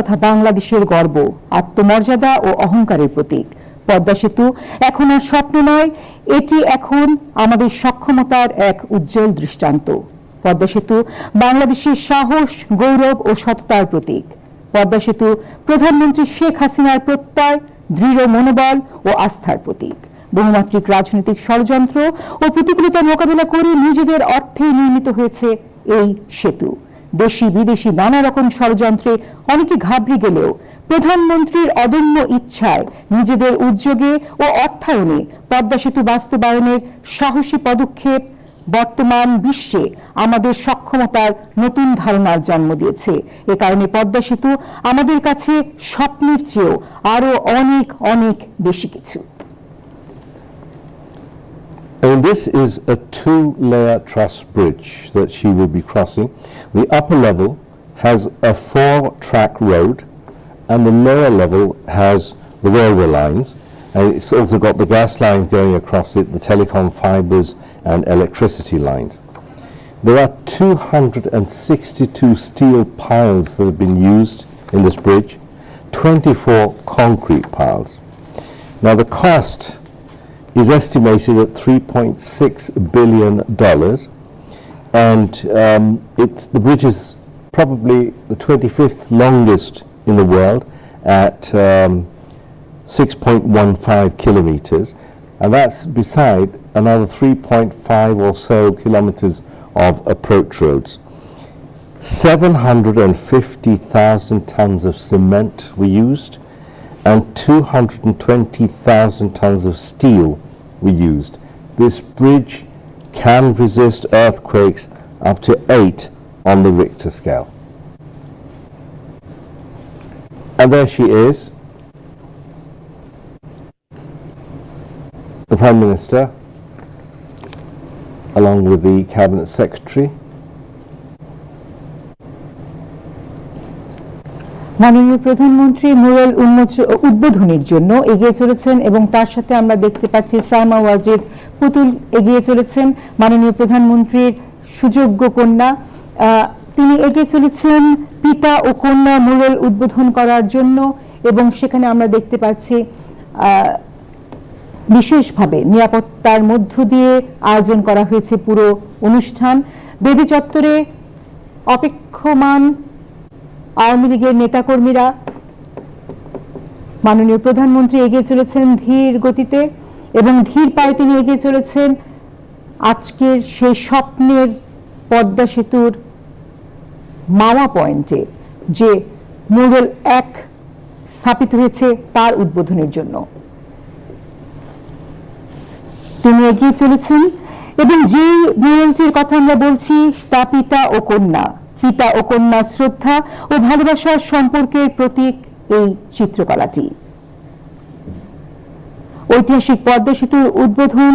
তথা বাংলাদেশের গর্ব, আত্মমর্যাদা ও অহংকারের প্রতীক। পদ্মা সেতু এখন আর স্বপ্ন নয়, এটি এখন আমাদের সক্ষমতার এক উজ্জ্বল দৃষ্টান্ত। পদ্মা সেতু বাংলাদেশের সাহস, গৌরব ও সততার প্রতীক। পদ্মা সেতু প্রধানমন্ত্রী শেখ হাসিনার প্রত্যয়, দৃঢ় মনোবল ও আস্থার প্রতীক। বহুমাত্রিক রাজনৈতিক ষড়যন্ত্র ও প্রতিকূলতা মোকাবিলা করে নিজেদের অর্থে নির্মিত হয়েছে এই সেতু। দেশি বিদেশি নানা রকম ষড়যন্ত্রে অনেকে ঘাবড়ে গেলেও প্রধানমন্ত্রীর অদম্য ইচ্ছায়, নিজেদের উদ্যোগে ও অর্থায়নে পদ্মা সেতু বাস্তবায়নের সাহসী পদক্ষেপ বর্তমান বিশ্বে আমাদের সক্ষমতার নতুন ধারণার জন্ম দিয়েছে। এ কারণে পদ্মা সেতু আমাদের কাছে স্বপ্নের চেয়েও আরো অনেক অনেক বেশি কিছু। And this is a two-layer truss bridge that she will be crossing. The upper level has a 4-track road, and the lower level has the railway lines. And it's also got the gas lines going across it, the telecom fibres and electricity lines. There are 262 steel piles that have been used in this bridge, 24 concrete piles. Now the cost is estimated at $3.6 billion, and the bridge is probably the 25th longest in the world at 6.15 kilometers, and that's beside another 3.5 or so kilometers of approach roads. 750,000 tons of cement were used, and 220,000 tons of steel were used. This bridge can resist earthquakes up to 8 on the Richter scale. And there she is, the Prime Minister, along with the Cabinet Secretary. মাননীয় প্রধানমন্ত্রী mural উদ্বোধনের জন্য এগিয়ে চলেছেন এবং তার সাথে আমরা দেখতে পাচ্ছি সালমা ওয়াজিদ পুতুল এগিয়ে চলেছেন। মাননীয় প্রধানমন্ত্রীর সুযোগ্য কন্যা, তিনি এগিয়ে চলেছেন পিতা ও কন্যা মুরাল উদ্বোধন করার জন্য, এবং সেখানে আমরা দেখতে পাচ্ছি বিশেষভাবে নিরাপত্তার মধ্য দিয়ে আয়োজন করা হয়েছে পুরো অনুষ্ঠান। বেদি চত্বরে অপেক্ষমান আওয়ামী লীগের নেতাকর্মীরা। মাননীয় প্রধানমন্ত্রী এগিয়ে চলেছেন ধীর গতিতে এবং ধীর পায়ে তিনি এগিয়ে চলেছেন আজকের সেই স্বপ্নের পদ্মা সেতুর মাওয়া পয়েন্টে, যে মুরাল 1 স্থাপিত হয়েছে তার উদ্বোধনের জন্য তিনি এগিয়ে চলেছেন। এবং যে মুরালটির কথা আমরা বলছি তা পিতা ও কন্যা, পিতা ও কন্যা শ্রদ্ধা ও ভালোবাসার সম্পর্কের প্রতীক এই চিত্রকলাটি। ঐতিহাসিক পদ্মা সেতুর উদ্বোধন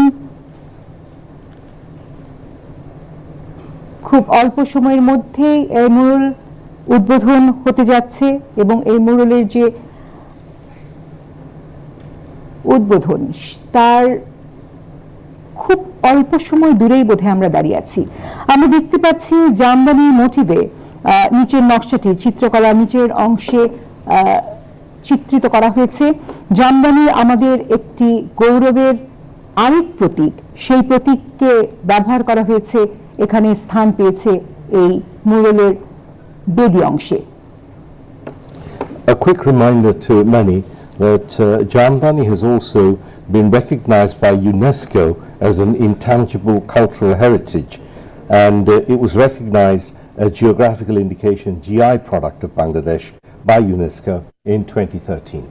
খুব অল্প সময়ের মধ্যেই এই মুরাল উদ্বোধন হতে যাচ্ছে, এবং এই মুরালের যে উদ্বোধন তার খুব অল্প সময় দূরেই বোধহয় আমরা দাঁড়িয়ে আছি। আমরা দেখতে পাচ্ছি জামদানি মোটিভে নিচের নকশাটি, চিত্রকলা নিচের অংশে চিত্রিত করা হয়েছে। জামদানি আমাদের একটি গৌরবের আরেক প্রতীক, সেই প্রতীককে ব্যবহার করা হয়েছে, এখানে স্থান পেয়েছে এই মুরালের বেদি অংশে। A quick reminder to many that Jamdani has also been recognized by UNESCO as an intangible cultural heritage, and it was recognized as geographical indication GI product of Bangladesh by UNESCO in 2013.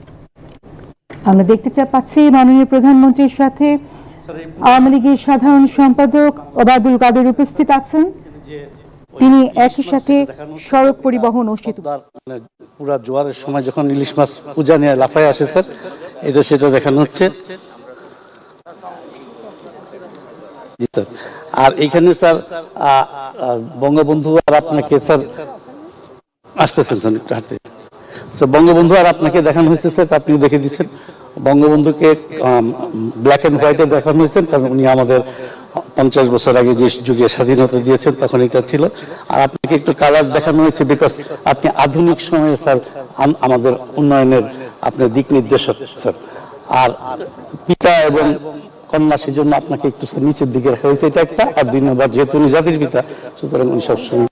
আমরা দেখতে পাচ্ছি মাননীয় প্রধানমন্ত্রীর সাথে আওয়ামী লীগের সাধারণ সম্পাদক ওবায়দুল কাদের উপস্থিত আছেন। তিনি একই সাথে সড়ক পরিবহন ও সেতু পুরা জোয়ারের সময় যখন ইলিশ মাছ পূজা নিয়ে লাফায় আসে স্যার, এটা সেটা দেখানো হচ্ছে। আর এইখানে স্যার বঙ্গবন্ধু আর আপনাকে স্যার আসতেছেন স্যার একটু হাঁটতে, বঙ্গবন্ধু আর আপনাকে দেখানো হয়েছে স্যার, আপনি দেখে দিচ্ছেন। বঙ্গবন্ধুকে ব্ল্যাক অ্যান্ড হোয়াইটে দেখানো হয়েছে, কারণ উনি আমাদের 50 বছর আগে যে যুগে স্বাধীনতা দিয়েছেন তখন এটা ছিল। আর আপনাকে একটু কালার দেখানো হয়েছে বিকজ আপনি আধুনিক সময়ে স্যার আমাদের উন্নয়নের আপনার দিক নির্দেশক স্যার। আর পিতা এবং কন্যা, সেজন্য আপনাকে একটু নিচের দিকে রাখা হয়েছে, এটা একটা। আর 2 নম্বর, যেহেতু উনি জাতির পিতা, সুতরাং উনি সবসময়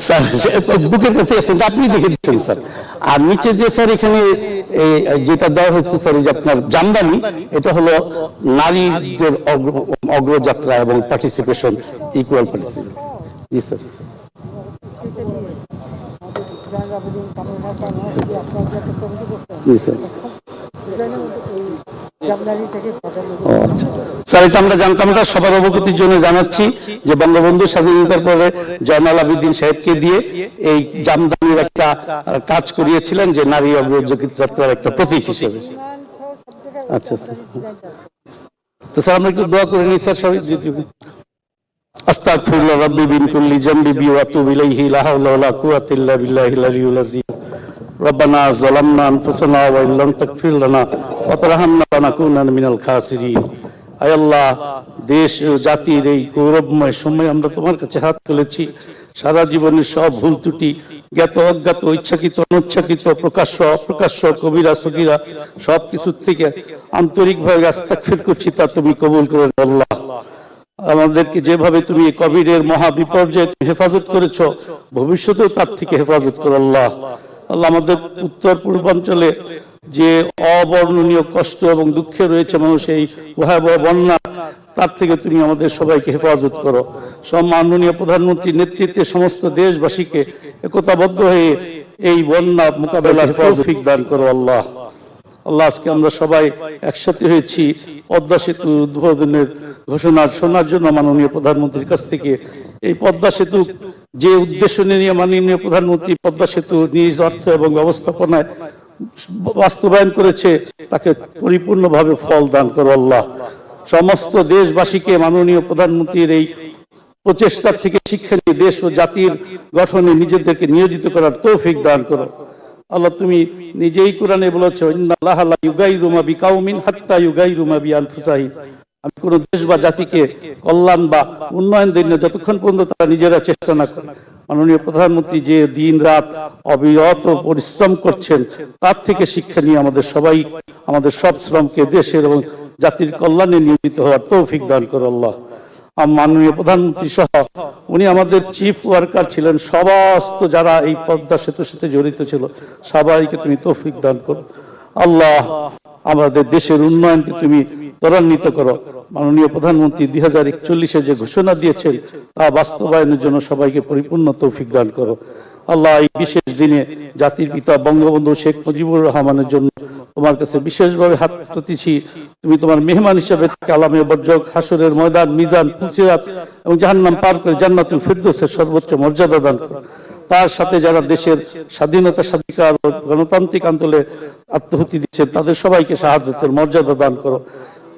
স্যার বুকের কাছে আছেন, আপনি দেখে দিচ্ছেন স্যার। আর নিচে যে স্যার এখানে যেটা দেওয়া হয়েছে স্যার, এই যে আপনার জামদানি, এটা হলো নারীদের অগ্রযাত্রা এবং পার্টিসিপেশন, ইকুয়াল পার্টিসিপেশন। জি স্যার। জি স্যার। স্যার এটা আমরা জানতাম না, সবার অবগতির জন্য জানাচ্ছি যে বঙ্গবন্ধু স্বাধীনতার পরে জয়নাল আবেদিন সাহেবকে দিয়ে এই জামদানির একটা কাজ করিয়েছিলেন, যে নারী অগ্রযাত্রার একটা প্রতীক হিসেবে। আচ্ছা স্যার। তো স্যার আমরা একটু দোয়া করে নিই স্যার সবাই। আস্তাগফিরুল্লাহ রাব্বি মিন কুল্লি যামবি ওয়া আতুবু ইলাইহি, লা হাওলা ওয়া লা কুওয়াতা ইল্লা বিল্লাহিল আলিয়্যিল আযীম। ربنا ظلمنا أنفسنا وإن لم تغفر لنا وترحمنا لنكونن من الخاسرين। আয় আল্লাহ, দেশ ও জাতির এই গৌরবময় সময় আমরা তোমার কাছে হাত তুলেছি। সারা জীবনের সব ভুল ত্রুটি, জ্ঞাত অজ্ঞাত, ইচ্ছাকৃত অনিচ্ছাকৃত, প্রকাশ্য অপ্রকাশ্য, কবিরা সগীরা, সব কিছুর থেকে আন্তরিকভাবে ইস্তেগফার করছি, তা তুমি কবুল করে নাও আল্লাহ। আমাদেরকে যেভাবে তুমি কোভিডের মহা বিপর্যয়ে হেফাজত করেছো, ভবিষ্যতেও তার থেকে হেফাজত করো আল্লাহ। আল্লাহ, আমাদের উত্তর পূর্বাঞ্চলে যে অবর্ণনীয় কষ্ট এবং দুঃখে রয়েছে মানুষ, এই ভয়াবহ বন্যা, তার থেকে তুমি আমাদের সবাইকে হেফাজত করো। সম্মাননীয় প্রধানমন্ত্রীর নেতৃত্বে সমস্ত দেশবাসীকে একতাবদ্ধ হয়ে এই বন্যা মোকাবেলার তৌফিক দান করো আল্লাহ। আল্লাহ, আজকে আমরা সবাই একসাথে হয়েছি পদ্মা সেতু উদ্বোধনের ঘোষণা শোনার জন্য মাননীয় প্রধানমন্ত্রীর কাছ থেকে। এই পদ্মা সেতু যে উদ্দেশ্য নিয়ে মাননীয় প্রধানমন্ত্রী পদ্মা সেতু নিজ অর্থ এবং ব্যবস্থাপনায় বাস্তবায়ন করেছে, তাকে পরিপূর্ণভাবে ফল দান করো আল্লাহ। সমস্ত দেশবাসীকে মাননীয় প্রধানমন্ত্রীর এই প্রচেষ্টার থেকে শিক্ষা নিয়ে দেশ ও জাতির গঠনে নিজেদেরকে নিয়োজিত করার তৌফিক দান করো আল্লাহ। তুমি নিজেই কোরআনে বলেছো, ইন্নাল্লাহা লা ইউগাইরু মা বিকাউমিন হাত্তা ইউগাইরু মা বিআনফুসাহিম। আমি কোন দেশ বা জাতিকে কল্যাণ বা উন্নয়ন দিই না যতক্ষণ পর্যন্ত তারা নিজেরা চেষ্টা না করে। মাননীয় প্রধানমন্ত্রী যে দিন রাত অবিরত পরিশ্রম করছেন, তার থেকে শিক্ষা নিয়ে আমাদের সবাই আমাদের সব শ্রমকে দেশের এবং জাতির কল্যাণে নিয়োজিত হওয়ার তৌফিক দান করো আল্লাহ। মাননীয় প্রধানমন্ত্রী সহ উনি আমাদের চিফ ওয়ার্কার ছিলেন, সমস্ত যারা এই পদ্মা সেতুর সাথে জড়িত ছিল, সবাইকে তুমি তৌফিক দান করো আল্লাহ। আমাদের দেশের উন্নয়নকে তুমি ত্বরান্বিত করো। মাননীয় প্রধানমন্ত্রী 2041-এ যে ঘোষণা দিয়েছেন, তা বাস্তবায়নের জন্য সবাইকে পরিপূর্ণ তৌফিক দান করো আল্লাহ। এই বিশেষ দিনে জাতির পিতা বঙ্গবন্ধু শেখ মুজিবুর রহমানের জন্য তোমার কাছে বিশেষভাবে হাত পাতেছি। তুমি তোমার মেহমান হিসেবে কালামে বর্জক, হাসরের ময়দান, মিজান, ফুলসিরাত এবং জাহান্নাম পার করে জান্নাতুল ফিরদৌসের সর্বোচ্চ মর্যাদা দান করো। তার সাথে যারা দেশের স্বাধীনতা স্বাধিকার ও গণতান্ত্রিক আন্দোলনে আত্মহুতি দিচ্ছেন, তাদের সবাইকে শাহাদাতের মর্যাদা দান করো।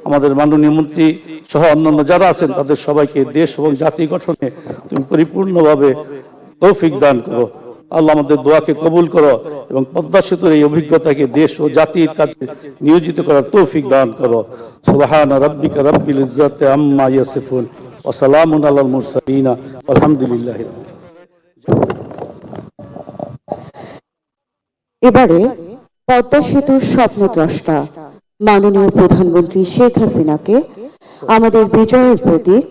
আমাদের মাননীয় মন্ত্রী সহ অন্যান্য যারা আছেন, তাদের সবাইকে দেশ এবং জাতি গঠনে তুমি পরিপূর্ণভাবে তৌফিক দান করো আল্লাহ। আমাদের দোয়াকে কবুল করো এবং পদ্মা সেতুর এই অভিজ্ঞতাকে দেশ ও জাতির কাছে নিয়োজিত করার তৌফিক দান করো। সুবহানা রাব্বিকা রাব্বিল ইজ্জাতি আম্মা ইয়াসিফুন ওয়া সালামুন আলাল মুরসালিন আলহামদুলিল্লাহ। এবারে পদ্মা সেতুর স্বপ্নদ্রষ্টা মাননীয় প্রধানমন্ত্রী শেখ হাসিনাকে আমাদের বিজয়ের প্রতীক,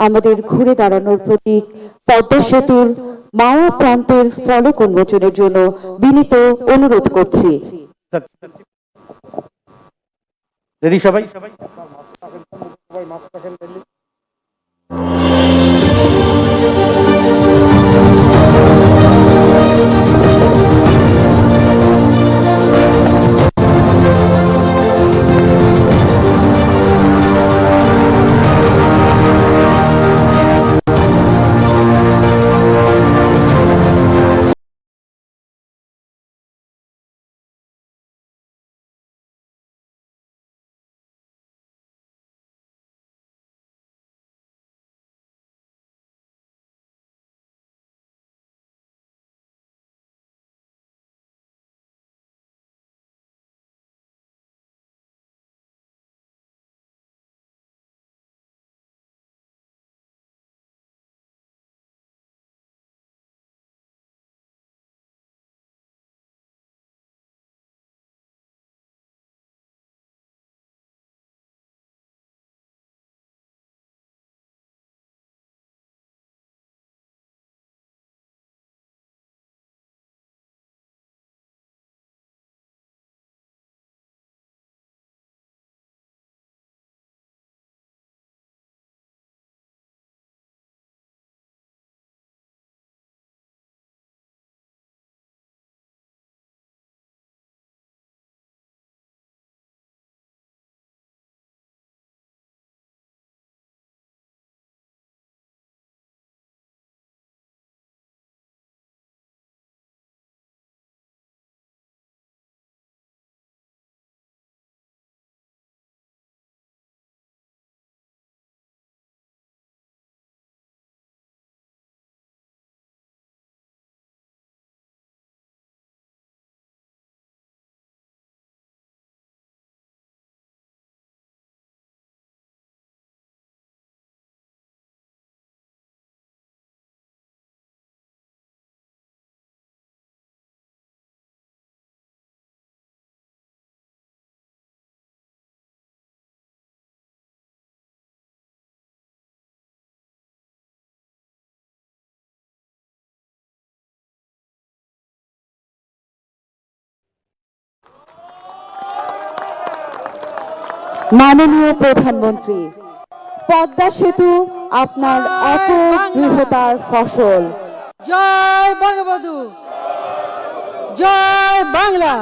আমাদের ঘুরে দাঁড়ানোর প্রতীক পদ্মা সেতুর মাওয়া প্রান্তের ফলক উন্মোচনের জন্য বিনীত অনুরোধ করছি। সবাই মাননীয় প্রধানমন্ত্রী, পদ্মা সেতু আপনার একক দৃঢ়তার ফসল। জয় বঙ্গবন্ধু, জয় বাংলা।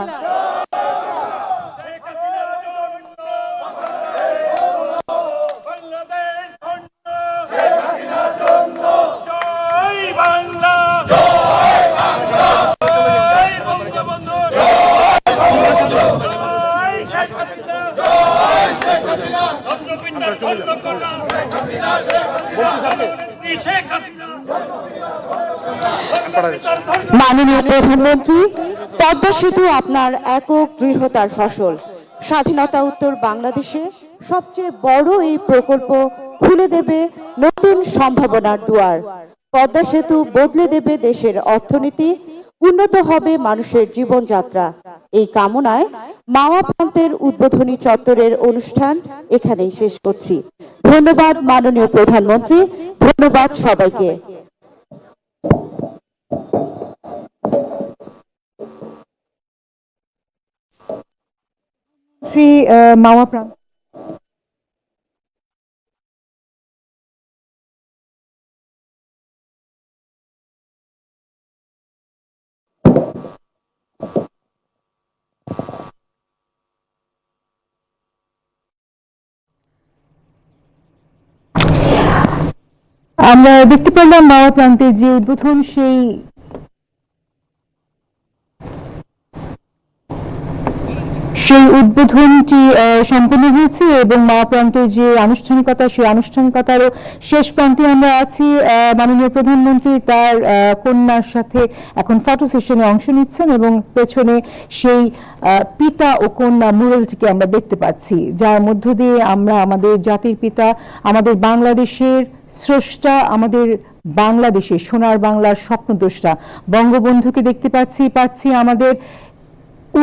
মাননীয় প্রধানমন্ত্রী, পদ্মা সেতু আপনার একক দৃঢ়তার ফসল। স্বাধীনতা উত্তর বাংলাদেশে সবচেয়ে বড় এই প্রকল্প খুলে দেবে নতুন সম্ভাবনার দুয়ার। পদ্মা সেতু বদলে দেবে দেশের অর্থনীতি, উন্নত হবে মানুষের জীবনযাত্রা। এই কামনায় মাওয়া প্রান্তের উদ্বোধনী চত্বরের অনুষ্ঠান এখানেই শেষ করছি। ধন্যবাদ মাননীয় প্রধানমন্ত্রী, ধন্যবাদ সবাইকে। শ্রী মাওয়া প্রান্ত আমরা দেখতে পেলাম মাওয়া প্রান্তের যে উদ্বোধন সেই উদ্বোধনটি সম্পন্ন হয়েছে এবং মাওয়া প্রান্তের যে আনুষ্ঠানিকতা, সেই আনুষ্ঠানিকতারও শেষ প্রান্তে আমরা আছি। মাননীয় প্রধানমন্ত্রী তার কন্যার সাথে এখন ফটো সেশনে অংশ নিচ্ছেন এবং পেছনে সেই পিতা ও কন্যা মুরালটিকে আমরা দেখতে পাচ্ছি, যার মধ্য দিয়ে আমরা আমাদের জাতির পিতা, আমাদের বাংলাদেশের স্রষ্টা, আমাদের বাংলাদেশের সোনার বাংলার স্বপ্নদ্রষ্টা বঙ্গবন্ধুকে দেখতে পাচ্ছি আমাদের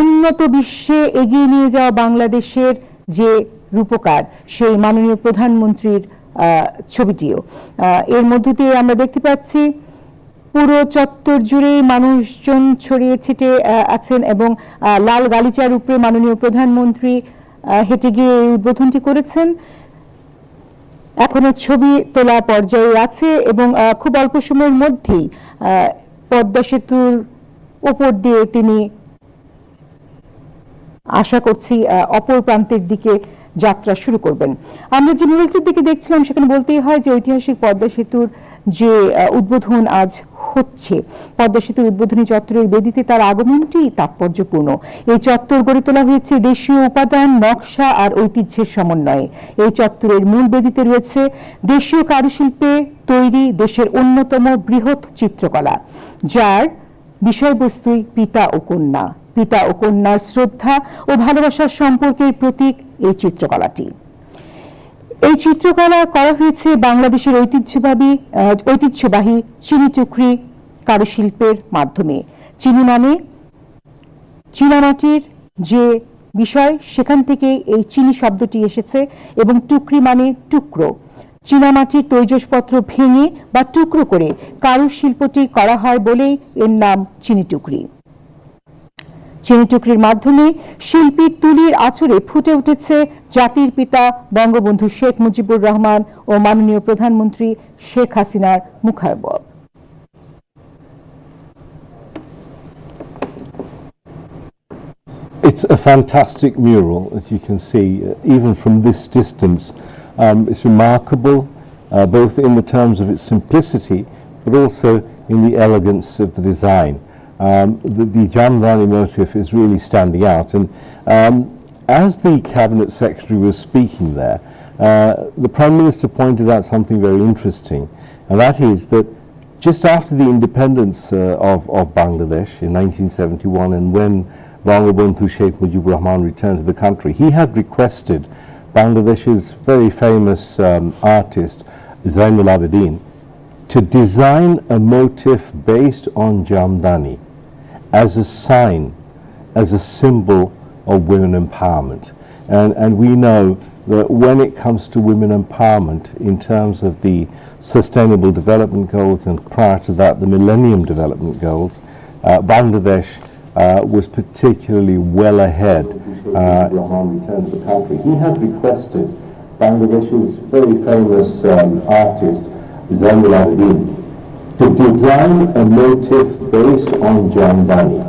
উন্নত বিশ্বে এগিয়ে নিয়ে যাওয়া বাংলাদেশের যে রূপকার, সেই মাননীয় প্রধানমন্ত্রীর ছবিটিও এর মধ্য দিয়ে আমরা দেখতে পাচ্ছি। পুরো চত্বর জুড়ে মানুষজন ছড়িয়ে ছিটে আছেন এবং লাল গালিচার উপরে মাননীয় প্রধানমন্ত্রী হেঁটে গিয়ে এই উদ্বোধনটি করেছেন। এখনো ছবি তোলা পর্যায়ে আছে এবং খুব অল্প সময়ের মধ্যেই পদ্মা সেতুর উপর দিয়ে তিনি আশা করছি অপর প্রান্তের দিকে যাত্রা শুরু করবেন। আমরা যে মুরালটির দিকে দেখছিলাম সেখানে বলতেই হয় যে ঐতিহাসিক পদ্মা সেতুর যে উদ্বোধন আজ হচ্ছে, পদ্মা সেতুর উদ্বোধনী চত্বরের বেদিতে তার আগমনটি তাৎপর্যপূর্ণ। এই চত্বর গড়ে তোলা হয়েছে দেশীয় উপাদান, নকশা আর ঐতিহ্যের সমন্বয়ে। এই চত্বরের মূল বেদিতে রয়েছে দেশীয় কারুশিল্পে তৈরি দেশের অন্যতম বৃহৎ চিত্রকলা, যার বিষয়বস্তুই পিতা ও কন্যা, পিতা ও কন্যার শ্রদ্ধা ও ভালোবাসার সম্পর্কের প্রতীক এই চিত্রকলাটি। এই চিত্রকলা করা হয়েছে বাংলাদেশের ঐতিহ্যবাহী চিনি টুকরি কারুশিল্পের মাধ্যমে। চিনি মানে চীনামাটির যে বিষয়, সেখান থেকে এই চিনি শব্দটি এসেছে এবং টুকরি মানে টুকরো। চীনামাটির তৈজসপত্র ভেঙে বা টুকরো করে কারুশিল্পটি করা হয় বলেই এর নাম চিনি টুকরি। চিনি টুকরির মাধ্যমে শিল্পী তুলির আঁচড়ে ফুটে উঠেছে জাতির পিতা বঙ্গবন্ধু শেখ মুজিবুর রহমান ও মাননীয় প্রধানমন্ত্রী শেখ হাসিনার মুখাবয়ব। It's a fantastic mural, as you can see, even from this distance. It's remarkable, both in the terms of its simplicity, but also in the elegance of the design. The Jamdani motif is really standing out, and as the Cabinet Secretary was speaking there, the Prime Minister pointed out something very interesting, and that is that just after the independence of Bangladesh in 1971, and when Bangabandhu Sheikh Mujibur Rahman returned to the country, he had requested Bangladesh's very famous artist Zainul Abidin to design a motif based on Jamdani as a sign, as a symbol of women empowerment. And we know that when it comes to women empowerment in terms of the Sustainable Development Goals, and prior to that the Millennium Development Goals, Bangladesh was particularly well ahead. Rahman returned to the country. He had requested Bangladesh's very famous artist, Zainul Abidin, to design a motif based on Jamdani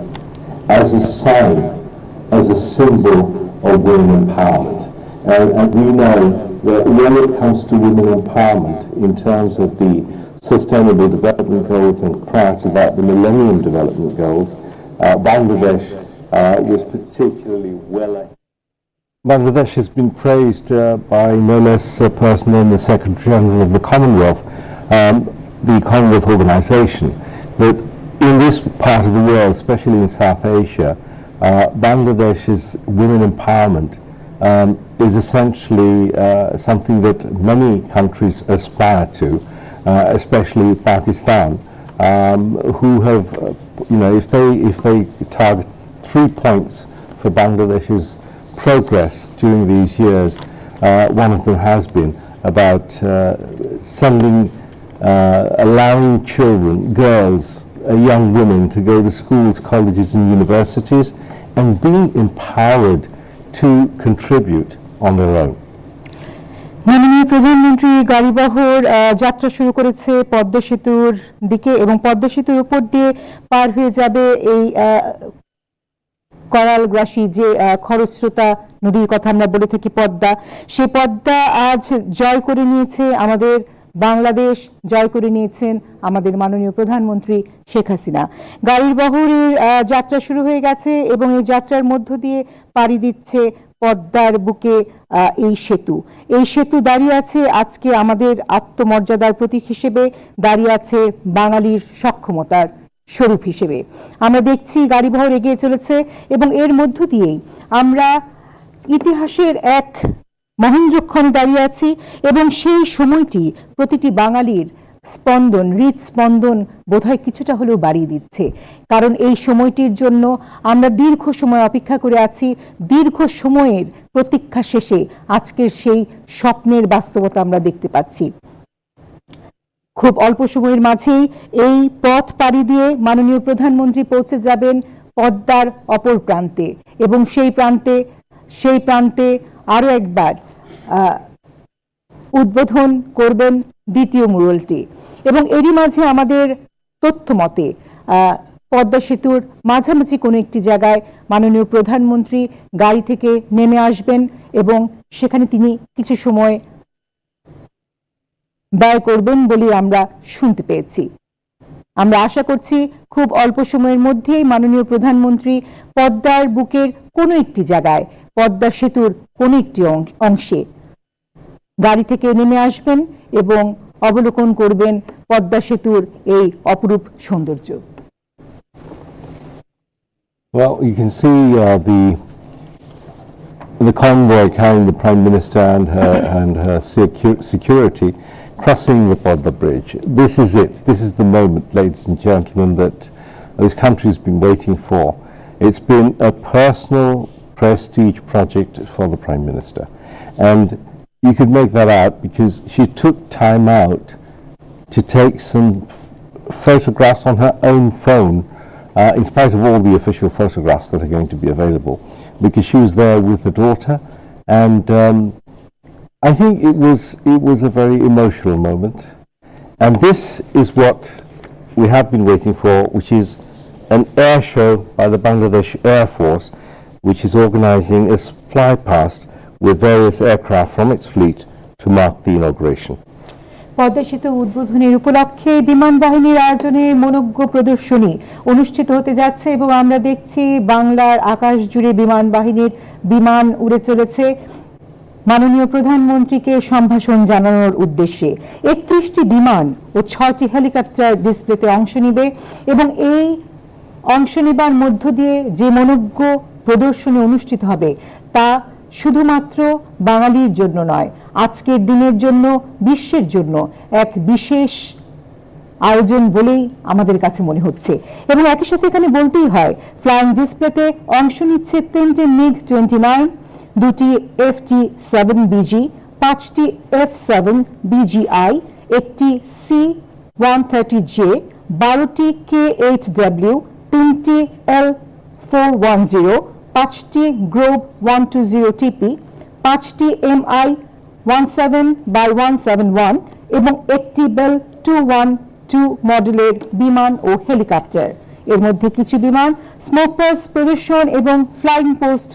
as a sign, as a symbol of women empowerment. And we know that when it comes to women empowerment in terms of the Sustainable Development Goals and prior to that the Millennium Development Goals, Bangladesh was particularly well ahead. Bangladesh has been praised by no less a person than the Secretary General of the Commonwealth Organization, that in this part of the world, especially in South Asia, Bangladesh's women empowerment is essentially something that many countries aspire to, especially Pakistan, who have, if they target 3 points for Bangladesh's progress during these years, one of them has been about allowing children, girls, young women to go to schools, colleges and universities and being empowered to contribute on their own. মাননীয় প্রধানমন্ত্রী গাড়িবহর যাত্রা শুরু করেছে পদ্মা সেতুর দিকে এবং পদ্মা সেতুর উপর দিয়ে পার হয়ে যাবে এই করালগ্রাসী যে খরস্রোতা নদীর কথা আমরা বলে থাকি পদ্মা, সেই পদ্মা আজ জয় করে নিয়েছে আমাদের বাংলাদেশ, জয় করে নিয়েছেন আমাদের মাননীয় প্রধানমন্ত্রী শেখ হাসিনা। গাড়ির বহরের যাত্রা শুরু হয়ে গেছে এবং এই যাত্রার মধ্য দিয়ে পাড়ি দিচ্ছে পদ্মার বুকে এই সেতু দাঁড়িয়ে আছে আজকে আমাদের আত্মমর্যাদার প্রতীক হিসেবে, দাঁড়িয়ে আছে বাঙালির সক্ষমতার স্বরূপ হিসেবে। আমরা দেখছি গাড়িবহর এগিয়ে চলেছে এবং এর মধ্য দিয়েই আমরা ইতিহাসের এক মহেন্দ্রক্ষণে দাঁড়িয়ে আছি এবং সেই সময়টি প্রতিটি বাঙালির স্পন্দন, হৃদস্পন্দন বোধহয় কিছুটা হলেও বাড়িয়ে দিচ্ছে। কারণ এই সময়টির জন্য আমরা দীর্ঘ সময় অপেক্ষা করে আছি, দীর্ঘ সময়ের প্রতীক্ষা শেষে আজকের সেই স্বপ্নের বাস্তবতা আমরা দেখতে পাচ্ছি। খুব অল্প সময়ের মাঝেই এই পথ পাড়ি দিয়ে মাননীয় প্রধানমন্ত্রী পৌঁছে যাবেন পদ্মার অপর প্রান্তে এবং সেই প্রান্তে আরো একবার উদ্বোধন করবেন দ্বিতীয় মুরালটি। এবং এরই মাঝে আমাদের তথ্য মতে পদ্মা সেতুর মাঝামাঝি কোনো একটি জায়গায় মাননীয় প্রধানমন্ত্রী গাড়ি থেকে নেমে আসবেন এবং সেখানে তিনি কিছু সময় ব্যয় করবেন বলে আমরা শুনতে পেয়েছি। আমরা আশা করছি খুব অল্প সময়ের মধ্যেই মাননীয় প্রধানমন্ত্রী পদ্মার বুকের কোনো একটি জায়গায়, পদ্মা সেতুর কোনো একটি অংশে গাড়ি থেকে নেমে আসবেন এবং অবলোকন করবেন পদ্মা সেতুর এই অপরূপ সৌন্দর্য। Well, you can see the convoy carrying the Prime Minister and her security crossing the Podda Bridge. This is it. This is the moment, ladies and gentlemen, that this country has been waiting for. It's been a personal prestige project for the Prime Minister. And you could make that out because she took time out to take some photographs on her own phone, in spite of all the official photographs that are going to be available, because she was there with her daughter. And I think it was a very emotional moment. And this is what we have been waiting for, which is an air show by the Bangladesh Air Force, which is organizing a flypast with various aircraft from its fleet to mark the inauguration. Padma সেতু উদ্বোধনের উপলক্ষে বিমান বাহিনীর আয়োজনে মনোজ্ঞ প্রদর্শনী অনুষ্ঠিত হতে যাচ্ছে এবং আমরা দেখছি বাংলার আকাশ জুড়ে বিমান বাহিনীর বিমান উড়ে চলেছে মাননীয় প্রধানমন্ত্রীকে সম্ভাষণ জানানোর উদ্দেশ্যে। 31টি বিমান ও 6টি হেলিকপ্টার ডিসপ্লেতে অংশ নেবে এবং এই অংশ নেবার মধ্য দিয়ে যে মনোজ্ঞ প্রদর্শনী অনুষ্ঠিত হবে তা শুধুমাত্র বাঙালির জন্য নয়, আজকের দিনের জন্য, বিশ্বের জন্য এক বিশেষ আয়োজন বলেই আমাদের কাছে মনে হচ্ছে। এবং একই সাথে এখানে বলতেই হয় ফ্লাইং ডিসপ্লেতে অংশ নিচ্ছে 3টি MiG-29, 2টি FT-7BG, 5টি F-7 BGI, একটি C-130J, 12টি K-8W, 3টি 410, 5টি গ্রোভ 120 টিপি, 5টি MI 17/171 এবং একটি বেল 212 মডেলের বিমান ও হেলিকপ্টার। এর মধ্যে কিছু বিমান স্মোক পাস প্রদর্শন এবং ফ্লাইং পোস্ট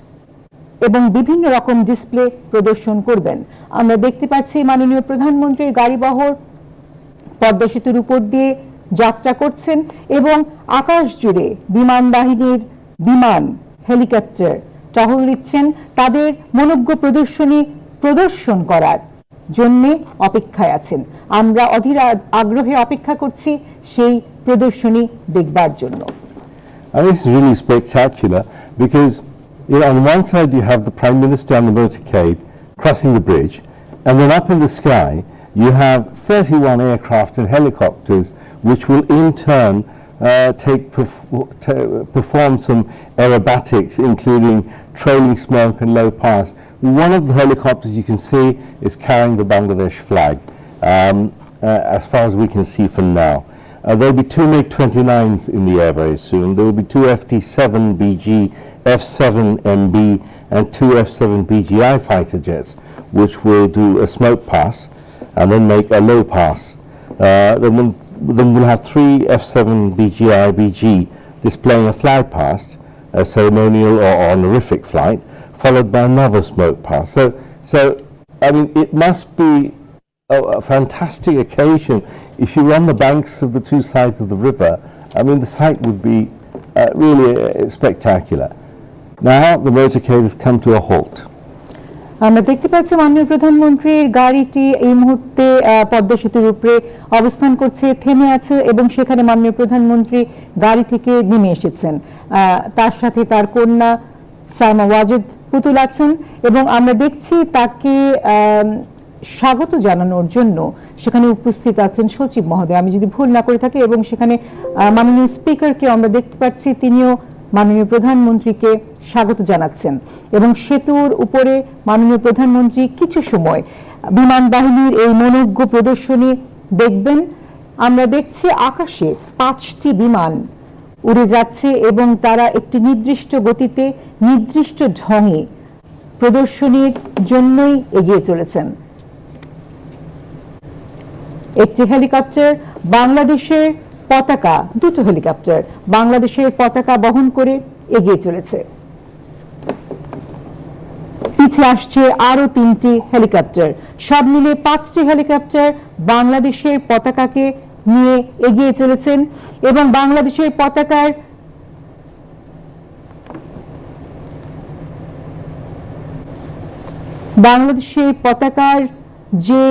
এবং বিভিন্ন রকম ডিসপ্লে প্রদর্শন করবেন। আমরা দেখতে পাচ্ছি মাননীয় প্রধানমন্ত্রীর গাড়িবহর পদ্মা সেতুর উপর দিয়ে যাত্রা করছেন এবং আকাশ জুড়ে বিমান বাহিনীর বিমান হেলিকপ্টার টহল দিচ্ছেন তাদের মনোজ্ঞ প্রদর্শন করার জন্য অপেক্ষায় আছেন। আমরা অধীর আগ্রহে অপেক্ষা করছি সেই প্রদর্শনী দেখবার জন্য। This is really spectacular because on one side you have the Prime Minister on the motorcade crossing the bridge, and then up in the sky you have 31 aircraft and helicopters which will in turn perform some aerobatics including trailing smoke and low pass. One of the helicopters you can see is carrying the Bangladesh flag as far as we can see from now. There will be two MiG-29s in the air very soon. There will be two FT-7BG, F-7MB and two F-7BGI fighter jets which will do a smoke pass and then make a low pass. Then we'll have three F-7BGI BG displaying a flag past, a ceremonial or honorific flight, followed by another smoke pass. So I mean, it must be a fantastic occasion. If you were on the banks of the two sides of the river, I mean, the sight would be really spectacular. Now the motorcade has come to a halt. আমরা দেখতে পাচ্ছি মাননীয় প্রধানমন্ত্রীর গাড়িটি এই মুহূর্তে পদ্মা সেতুর উপরে অবস্থান করছে, থেমে আছে এবং সেখানে মাননীয় প্রধানমন্ত্রী গাড়ি থেকে নেমে এসেছেন। তার সাথে তার কন্যা সাইমা ওয়াজেদ পুতুল আছেন এবং আমরা দেখছি তাকে স্বাগত জানানোর জন্য সেখানে উপস্থিত আছেন সচিব মহোদয়, আমি যদি ভুল না করে থাকি, এবং সেখানে মাননীয় স্পিকারকে আমরা দেখতে পাচ্ছি তিনিও মাননীয় প্রধানমন্ত্রীকে স্বাগত জানাচ্ছেন এবং সেতুর উপরে মাননীয় প্রধানমন্ত্রী কিছু সময় বিমান বাহিনীর এই মনোজ্ঞ প্রদর্শনী দেখবেন। আমরা দেখছি আকাশে 5টি বিমান উড়ে যাচ্ছে এবং তারা একটি নির্দিষ্ট গতিতে নির্দিষ্ট ঢঙে প্রদর্শনীর জন্যই এগিয়ে চলেছেন। একটি হেলিকপ্টার বাংলাদেশের পতাকা, দুটো হেলিকপ্টার বাংলাদেশের পতাকা বহন করে এগিয়ে চলেছে। পিছিয়ে আসছে আরো 3টি হেলিকপ্টার, সব মিলে 5টি হেলিকপ্টার বাংলাদেশের পতাকাকে নিয়ে এগিয়ে চলেছেন এবং বাংলাদেশের পতাকার যে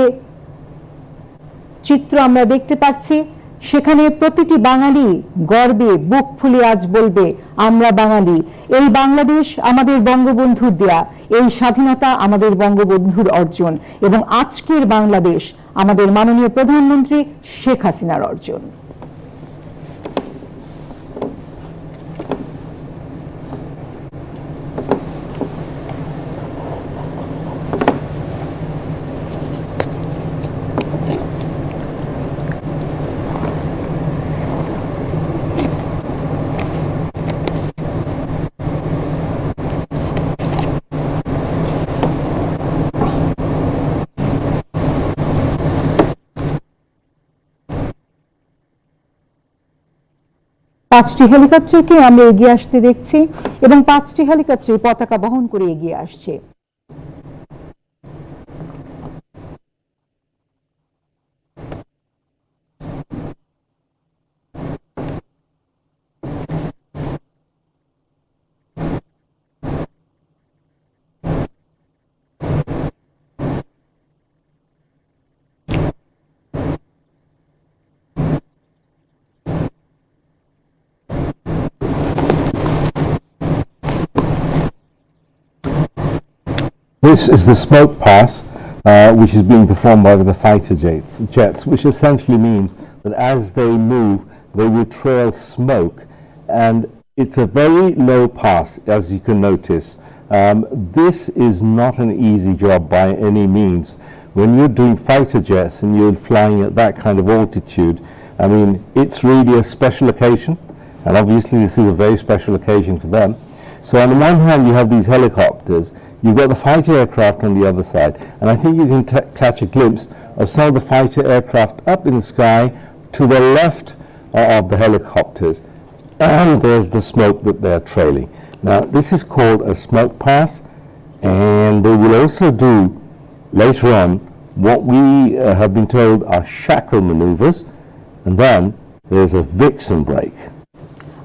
চিত্র আমরা দেখতে পাচ্ছি সেখানে প্রতিটি বাঙালি গর্বে বুক ফুলে আজ বলবে আমরা বাঙালি। এই বাংলাদেশ আমাদের বঙ্গবন্ধুর দেয়া, এই স্বাধীনতা আমাদের বঙ্গবন্ধুর অর্জন এবং আজকের বাংলাদেশ আমাদের মাননীয় প্রধানমন্ত্রী শেখ হাসিনার অর্জন। পাঁচটি হেলিকপ্টারকে আমরা এগিয়ে আসতে দেখছি এবং 5টি হেলিকপ্টার পতাকা বহন করে এগিয়ে আসছে। This is the smoke pass, which is being performed by the fighter jets, which essentially means that as they move, they will trail smoke, and it's a very low pass, as you can notice. This is not an easy job by any means. When you're doing fighter jets and you're flying at that kind of altitude, I mean, it's really a special occasion, and obviously this is a very special occasion for them. So on the one hand you have these helicopters, you've got the fighter aircraft on the other side, and I think you can catch a glimpse of some of the fighter aircraft up in the sky to the left of the helicopters, and there's the smoke that they're trailing. Now this is called a smoke pass, and they will also do later on what we have been told are shackle maneuvers, and then there's a vixen break.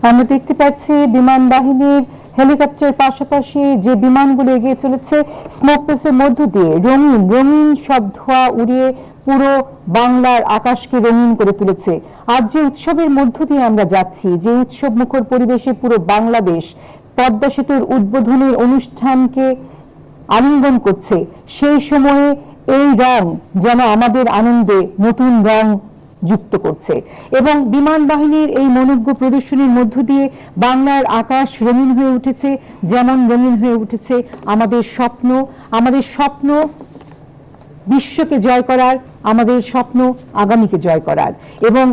আমরা দেখতে পাচ্ছি বিমান বাহিনীর helicopter পাশাপাশি যে বিমানগুলো এগিয়ে চলেছে smoke পেসের মধ্য দিয়ে রঙিন রঙিন সব ধোঁয়া উড়িয়ে পুরো বাংলার আকাশকে রঙিন করে তুলেছে। আজ যে উৎসবের মধ্য দিয়ে আমরা যাচ্ছি, যে উৎসব মুখর পরিবেশে পুরো বাংলাদেশ পদ্মা সেতুর উদ্বোধনের অনুষ্ঠানকে আলিঙ্গন করছে, সেই সময়ে এই রং যেন আমাদের আনন্দে নতুন রং যুক্ত করছে এবং বিমান বাহিনীর এই মনোজ্ঞ প্রদর্শনীর মধ্য দিয়ে বাংলার আকাশ রঙিন হয়ে উঠেছে, যেমন রঙিন হয়ে উঠেছে আমাদের স্বপ্ন বিশ্বকে জয় করার, আমাদের স্বপ্ন আগামীকে জয় করার। এবং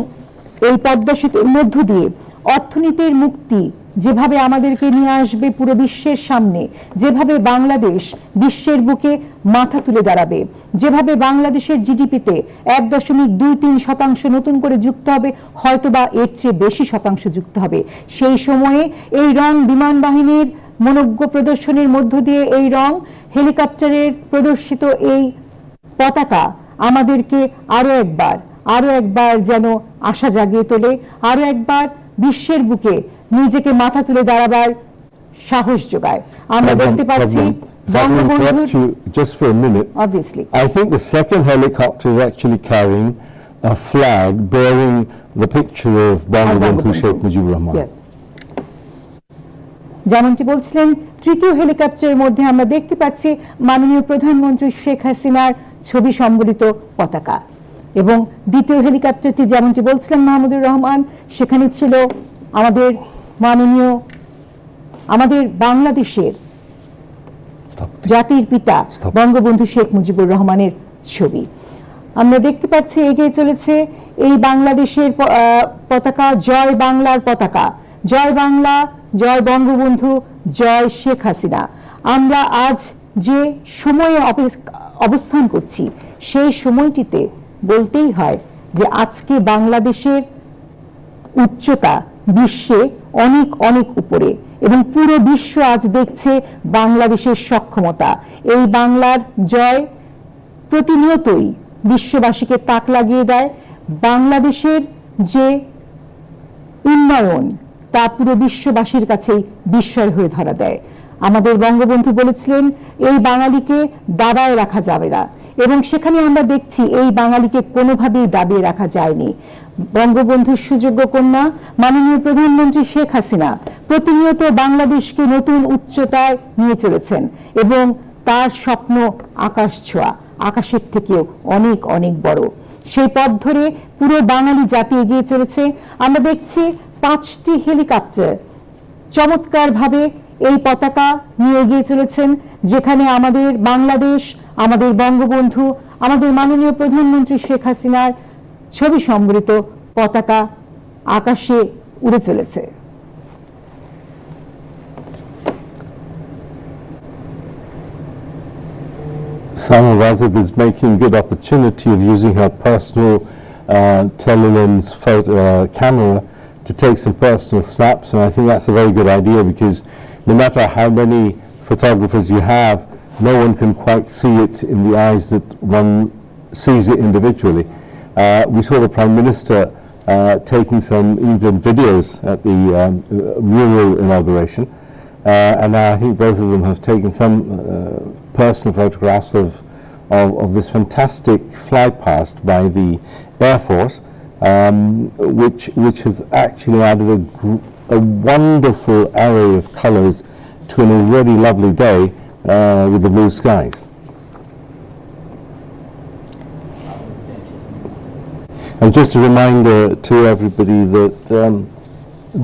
এই পদ্মা সেতুর মধ্য দিয়ে অর্থনীতির মুক্তি যেভাবে আমাদেরকে নিয়ে আসবে পুরো বিশ্বের সামনে, যেভাবে বাংলাদেশ বিশ্বের বুকে মাথা তুলে দাঁড়াবে, যেভাবে বাংলাদেশের জিডিপিতে 1.23% নতুন করে যুক্ত হবে, হয়তোবা এর চেয়ে বেশি শতাংশ যুক্ত হবে, সেই সময়ে এই রং বিমান বাহিনীর মনোজ্ঞ প্রদর্শনীর মধ্য দিয়ে এই রং হেলিকপ্টারের প্রদর্শিত এই পতাকা আমাদেরকে আরো একবার যেন আশা জাগিয়ে তোলে, আরো একবার বিশ্বের বুকে নিজেকে মাথা তুলে দাঁড়াবার সাহস যোগায়। আমরা দেখতে পাচ্ছি just for a minute. Obviously, I think the second helicopter is actually carrying a flag bearing the picture of Bangabandhu Sheikh Mujibur Rahman. যেমনটি বলছিলেন, তৃতীয় হেলিকপ্টারের মধ্যে আমরা দেখতে পাচ্ছি মাননীয় প্রধানমন্ত্রী শেখ হাসিনার ছবি সম্বলিত পতাকা, এবং দ্বিতীয় হেলিকপ্টারটি যেমনটি বলছিলেন মাহমুদুর রহমান, সেখানে ছিল আমাদের বাংলাদেশের জাতির পিতা বঙ্গবন্ধু শেখ মুজিবুর রহমানের ছবি। আমরা দেখতে পাচ্ছি এগিয়ে চলেছে এই বাংলাদেশের পতাকা, জয় বাংলার পতাকা, জয় বাংলা, জয় বঙ্গবন্ধু, জয় শেখ হাসিনা। আমরা আজ যে সময়ে অবস্থান করছি, সেই সময়টিতে বলতেই হয় যে আজকে বাংলাদেশের উচ্চতা বিশ্বে অনেক অনেক উপরে, এবং পুরো বিশ্ব আজ দেখছে বাংলাদেশের সক্ষমতা। এই বাংলার জয় প্রতিনিয়তই বিশ্ববাসীকে তাক লাগিয়ে দেয়। বাংলাদেশের যে উন্নয়ন তা পুরো বিশ্ববাসীর কাছেই বিস্ময় হয়ে ধরা দেয়। আমাদের বঙ্গবন্ধু বলেছিলেন এই বাঙালিকে দাবায় রাখা যাবে না, এবং সেখানে আমরা দেখছি এই বাঙালিকে কোনোভাবেই দাবিয়ে রাখা যায়নি। বঙ্গবন্ধুর সুযোগ্য কন্যা মাননীয় প্রধানমন্ত্রী শেখ হাসিনা প্রতিনিয়ত বাংলাদেশকে নতুন উচ্চতায় নিয়ে চলেছেন, এবং তার স্বপ্ন আকাশ ছোঁয়া, আকাশের থেকেও অনেক অনেক বড়। সেই পথ ধরে পুরো বাঙালি জাতি এগিয়ে চলেছে। আমরা দেখছি 5টি হেলিকপ্টার চমৎকার ভাবে এই পতাকা নিয়ে এগিয়ে চলেছেন, যেখানে আমাদের বাংলাদেশ, আমাদের বঙ্গবন্ধু, আমাদের মাননীয় প্রধানমন্ত্রী শেখ হাসিনার ছবি সম্বলিত পতাকা আকাশে উড়ে চলেছে। Sama Razib is making good opportunity of using her personal telelens camera to take some personal snaps, and I think that's a very good idea, because no matter how many photographers you have, no one can quite see it in the eyes that one sees it individually. We saw the Prime Minister taking some even videos at the rural inauguration, and I think both of them have taken some personal photographs of this fantastic fly past by the Air Force, which has actually added a wonderful array of colours to an already lovely day with the blue skies. And just a reminder to everybody that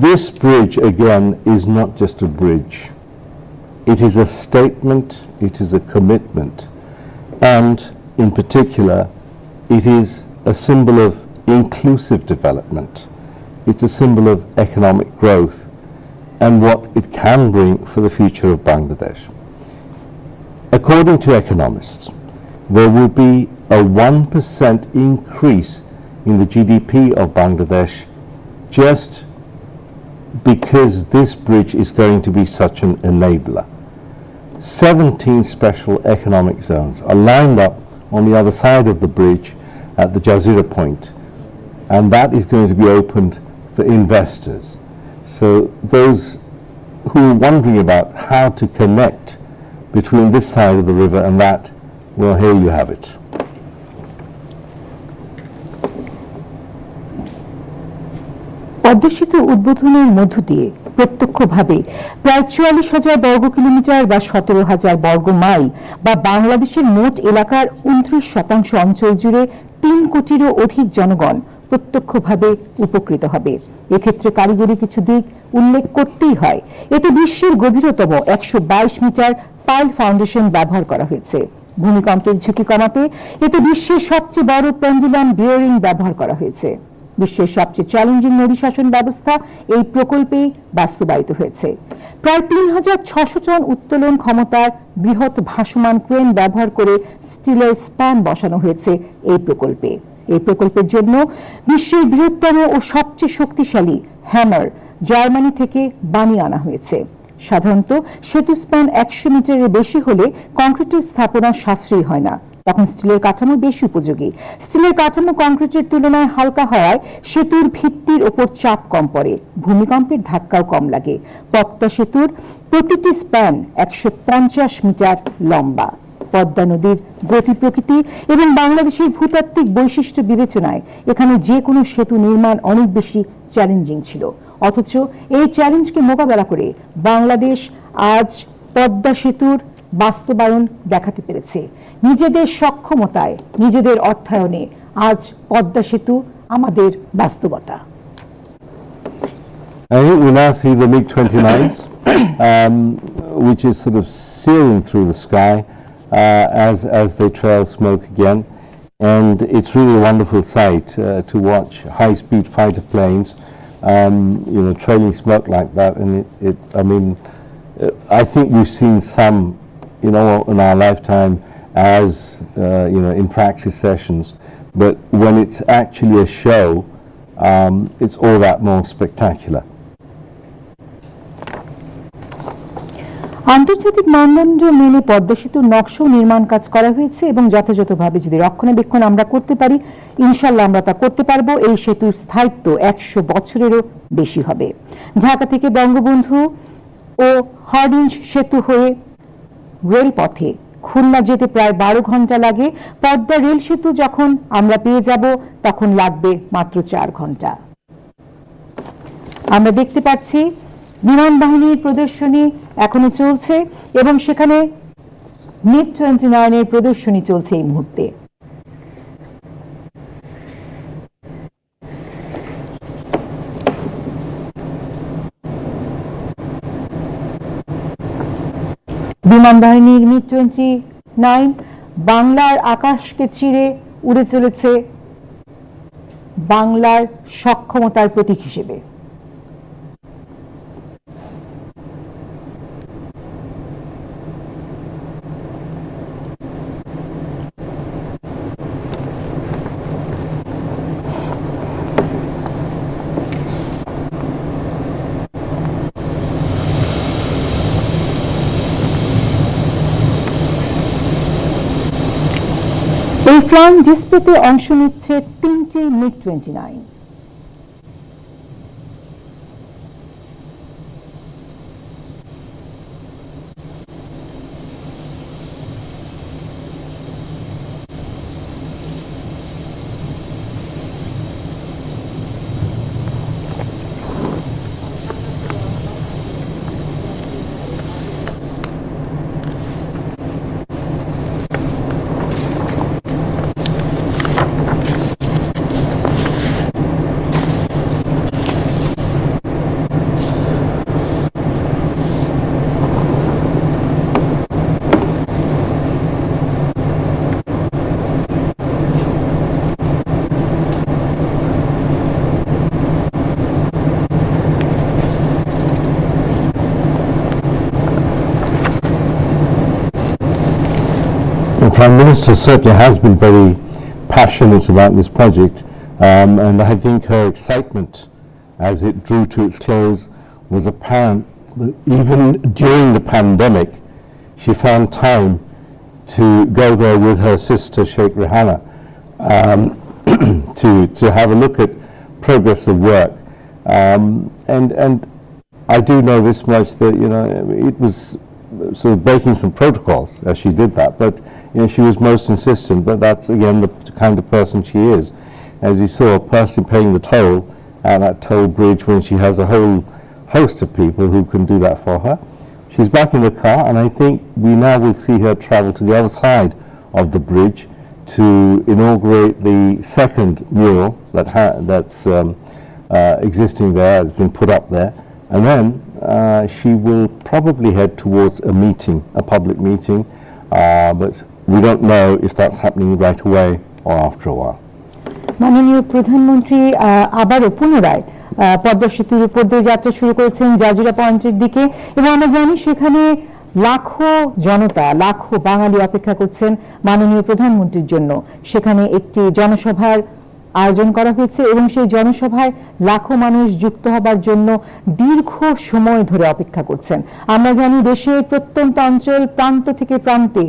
this bridge, again, is not just a bridge. It is a statement, it is a commitment, and in particular, it is a symbol of inclusive development. it's a symbol of economic growth and what it can bring for the future of Bangladesh. According to economists, there will be a 1% increase in the GDP of Bangladesh just because this bridge is going to be such an enabler. 17 special economic zones are lined up on the other side of the bridge at the Jazeera point, and that is going to be opened for investors. So those who are wondering about how to connect between this side of the river and that, well, here you have it. Padma সেতু উদ্বোধনের মধ্য দিয়ে প্রত্যক্ষভাবে প্রায় ৪৪,০০০ বর্গ kilometre বা ১৭,০০০ বর্গ mile বা বাংলাদেশের মোট এলাকার ২৯% অঞ্চল জুড়ে ৩ কোটিরও অধিক জনগণ প্রত্যক্ষভাবে উপকৃত হবে। এক্ষেত্রে কারিগরি কিছু দিক উল্লেখ করতেই হয়। এতে বিশ্বের গভীরতম ১২২ মিটার পাইল ফাউন্ডেশন ব্যবহার করা হয়েছে। ভূমিকম্পের ঝুঁকি কমাতে এতে বিশ্বের সবচেয়ে বড় পেন্ডুলাম বিয়ারিং ব্যবহার করা হয়েছে। বিশ্বের সবচেয়ে চ্যালেঞ্জিং নদী শাসন ব্যবস্থা এই প্রকল্পে বাস্তবায়িত হয়েছে। প্রায় ৩,৬০০ টন উত্তোলন ক্ষমতার বৃহৎ ভাসমান ক্রেন ব্যবহার করে স্টিলের স্প্যান বসানো হয়েছে এই প্রকল্পে। এই প্রকল্পের জন্য বিশ্বের বৃহত্তম ও সবচেয়ে শক্তিশালী হ্যামার জার্মানি থেকে বানিয়ে আনা হয়েছে। সাধারণত সেতু স্প্যান ১০০ মিটারের বেশি হলে কংক্রিটের স্থাপনা সাশ্রয়ী হয় না, তখন স্টিলের কাঠামো বেশি উপযোগী। স্টিলের কাঠামো কংক্রিটের তুলনায় হালকা হওয়ায় সেতুর ভিত্তির ওপর চাপ কম পড়ে, ভূমিকম্পের ধাক্কাও কম লাগে। পদ্মা সেতুর প্রতিটি স্প্যান ১৫০ মিটার লম্বা। পদ্মা নদীর গতি প্রকৃতি এবং বাংলাদেশের ভূতাত্ত্বিক বৈশিষ্ট্য বিবেচনায় এখানে যে কোনো সেতু নির্মাণ অনেক বেশি চ্যালেঞ্জিং ছিল, অথচ এই চ্যালেঞ্জকে মোকাবেলা করে বাংলাদেশ আজ পদ্মা সেতুর বাস্তবায়ন দেখাতে পেরেছে। নিজেদের সক্ষমতায়, নিজেদের অর্থায়নে আজ পদ্মা সেতু আমাদের বাস্তবতা। I think we now see the MiG-29s, which is sort of searing through the sky as they trail smoke again, and it's really a wonderful sight to watch high-speed fighter planes, trailing smoke like that. And I think we've seen some, in our lifetime as in practice sessions, but when it's actually a show, it's all that more spectacular. আন্তর্জাতিক মানদণ্ড মেনে পদ্মা সেতুর নকশা ও নির্মাণ কাজ করা হয়েছে এবং যথাযথভাবে যদি রক্ষণাবেক্ষণ আমরা করতে পারি, ইনশাল্লাহ আমরা তা করতে পারবো। এই সেতুর স্থায়িত্ব ১০০ বছরেরও বেশি হবে। ঢাকা থেকে বঙ্গবন্ধু ও হার্ডিঞ্জ সেতু হয়ে রেলপথে খুলনা যেতে প্রায় ১২ ঘন্টা লাগে। পদ্মা রেল সেতু যখন আমরা পেয়ে যাব তখন লাগবে মাত্র ৪ ঘন্টা। আমরা দেখতে পাচ্ছি বিমান বাহিনীর প্রদর্শনী এখনো চলছে এবং সেখানে MiG-29 এর প্রদর্শনী চলছে এই মুহূর্তে। বিমান বাহিনীর MiG-29 বাংলার আকাশকে চিরে উড়ে চলেছে বাংলার সক্ষমতার প্রতীক হিসেবে। এই ফ্লাইং ডিসপ্লেতে অংশ নিচ্ছে 3টে MiG-29। Prime Minister certainly has been very passionate about this project, and I think her excitement as it drew to its close was apparent. That even during the pandemic, she found time to go there with her sister Sheikh Rihanna to have a look at progress of work, and I do know this much, that it was sort of breaking some protocols as she did that, but she was most insistent. But that's again the kind of person she is. As you saw, a person paying the toll at that toll bridge when she has a whole host of people who can do that for her. She's back in the car, and I think we now will see her travel to the other side of the bridge to inaugurate the second mural that's existing there, has been put up there, and then she will probably head towards a public meeting, but we don't know if that's happening right away or after a while. মাননীয় প্রধানমন্ত্রী আবারও পুনরায় পদ্মা সেতুর উপর দিয়ে যাত্রা শুরু করেছেন জাজিরা পয়েন্টের দিকে, এবং আমরা জানি সেখানে লাখো জনতা, লাখো বাঙালি অপেক্ষা করছেন মাননীয় প্রধানমন্ত্রীর জন্য। সেখানে একটি জনসভার আয়োজন করা হয়েছে এবং সেই জনসভায় লাখো মানুষ যুক্ত হবার জন্য দীর্ঘ সময় ধরে অপেক্ষা করছেন। আমরা জানি দেশের প্রত্যন্ত অঞ্চল, প্রান্ত থেকে প্রান্তে